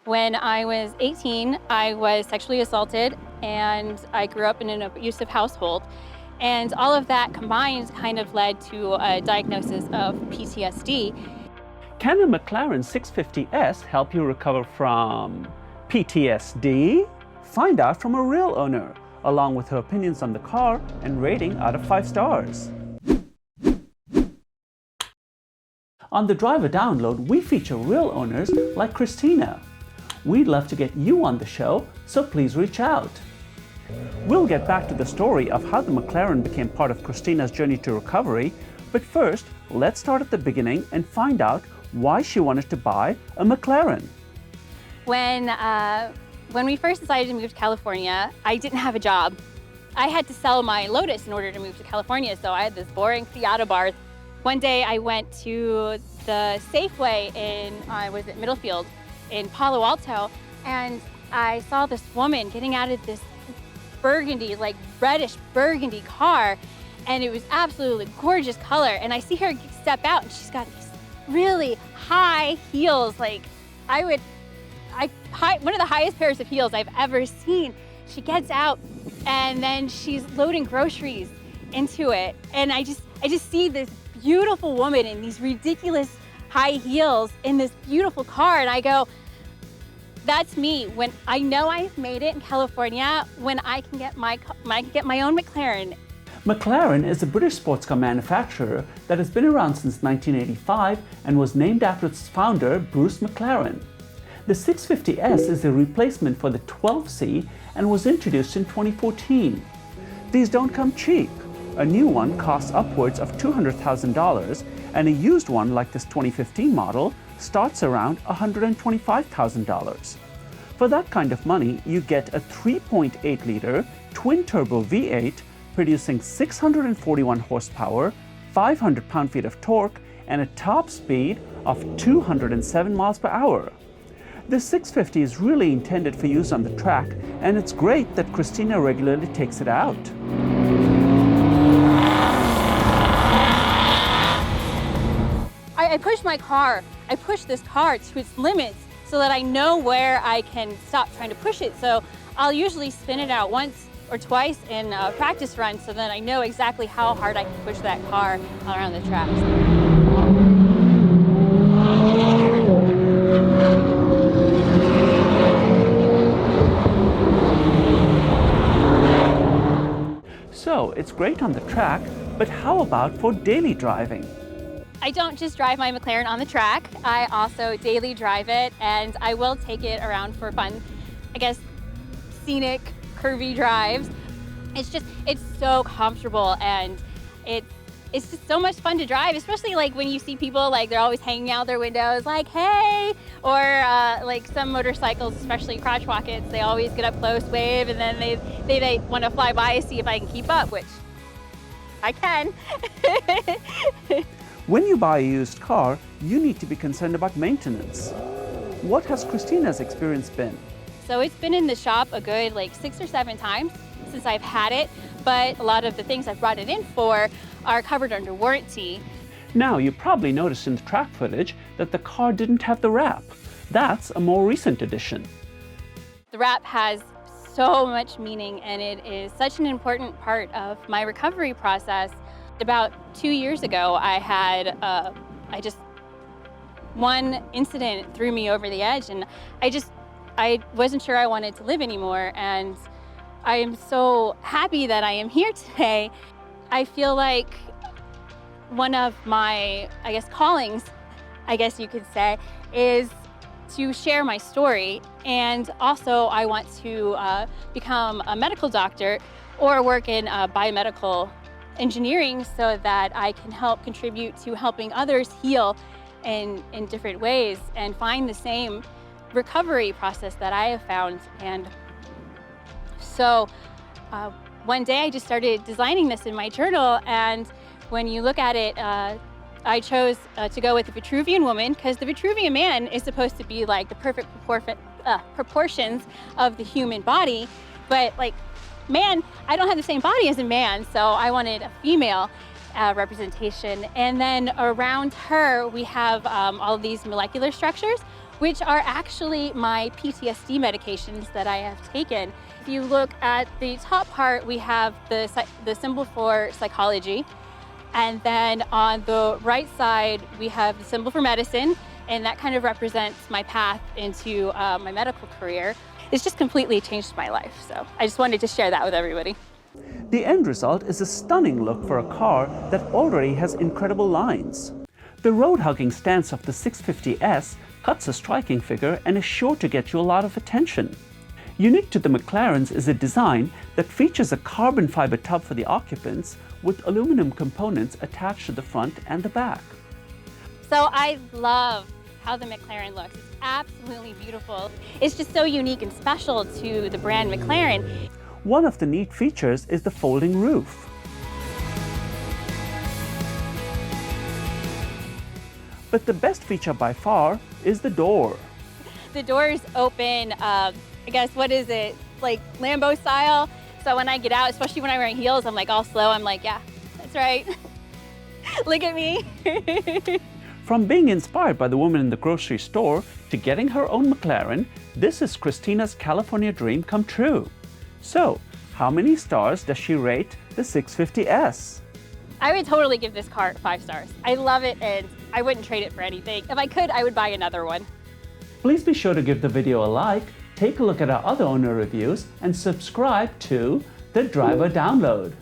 When I was 18, I was sexually assaulted and I grew up in an abusive household. And all of that combined kind of led to a diagnosis of PTSD. Can a McLaren 650 S help you recover from PTSD? Find out from a real owner, along with her opinions on the car and rating out of 5 stars. On the driver download, we feature real owners like Christina. We'd love to get you on the show, so please reach out. We'll get back to the story of how the McLaren became part of Christina's journey to recovery, but first, let's start at the beginning and find out why she wanted to buy a McLaren. When we first decided to move to California, I didn't have a job. I had to sell my Lotus in order to move to California, so I had this boring Fiat Abarth. One day I went to the Safeway I was at Middlefield in Palo Alto, and I saw this woman getting out of this burgundy, like reddish burgundy car, and it was absolutely gorgeous color. And I see her step out, and she's got these really high heels, like one of the highest pairs of heels I've ever seen. She gets out, and then she's loading groceries into it, and I just see this beautiful woman in these ridiculous high heels in this beautiful car, and I go, that's me. When I know I've made it in California, when I can get my own McLaren. McLaren is a British sports car manufacturer that has been around since 1985 and was named after its founder, Bruce McLaren. The 650S is a replacement for the 12C and was introduced in 2014. These don't come cheap. A new one costs upwards of $200,000, and a used one like this 2015 model starts around $125,000. For that kind of money, you get a 3.8-liter twin-turbo V8 producing 641 horsepower, 500 pound-feet of torque, and a top speed of 207 miles per hour. The 650 is really intended for use on the track, and it's great that Christina regularly takes it out. I push this car to its limits so that I know where I can stop trying to push it. So I'll usually spin it out once or twice in a practice run so that I know exactly how hard I can push that car around the track. So it's great on the track, but how about for daily driving? I don't just drive my McLaren on the track, I also daily drive it, and I will take it around for fun, I guess, scenic, curvy drives. It's so comfortable, and it's just so much fun to drive, especially like when you see people like they're always hanging out their windows like, hey, or like some motorcycles, especially crotch rockets, they always get up close, wave, and then they want to fly by, see if I can keep up, which I can. When you buy a used car, you need to be concerned about maintenance. What has Christina's experience been? So it's been in the shop a good like 6 or 7 times since I've had it, but a lot of the things I've brought it in for are covered under warranty. Now, you probably noticed in the track footage that the car didn't have the WRAP. That's a more recent addition. The WRAP has so much meaning, and it is such an important part of my recovery process. About 2 years ago, I had one incident threw me over the edge, and I wasn't sure I wanted to live anymore, and I am so happy that I am here today. I feel like one of my, I guess, callings, I guess you could say, is to share my story, and also I want to become a medical doctor or work in biomedical engineering so that I can help contribute to helping others heal in different ways and find the same recovery process that I have found. And so one day I just started designing this in my journal, and when you look at it, I chose to go with the Vitruvian woman, because the Vitruvian man is supposed to be like the perfect proportions of the human body, but like man, I don't have the same body as a man, so I wanted a female representation. And then around her, we have all of these molecular structures, which are actually my PTSD medications that I have taken. If you look at the top part, we have the symbol for psychology. And then on the right side, we have the symbol for medicine. And that kind of represents my path into my medical career. It's just completely changed my life. So I just wanted to share that with everybody. The end result is a stunning look for a car that already has incredible lines. The road-hugging stance of the 650S cuts a striking figure and is sure to get you a lot of attention. Unique to the McLarens is a design that features a carbon fiber tub for the occupants with aluminum components attached to the front and the back. So I love how the McLaren looks. It's absolutely beautiful. It's just so unique and special to the brand McLaren. One of the neat features is the folding roof. But the best feature by far is the door. The doors open, I guess, what is it, like Lambo style. So when I get out, especially when I'm wearing heels, I'm like all slow. I'm like, yeah, that's right. Look at me. From being inspired by the woman in the grocery store to getting her own McLaren, this is Christina's California dream come true. So, how many stars does she rate the 650S? I would totally give this car 5 stars. I love it and I wouldn't trade it for anything. If I could, I would buy another one. Please be sure to give the video a like, take a look at our other owner reviews, and subscribe to The Driver Download.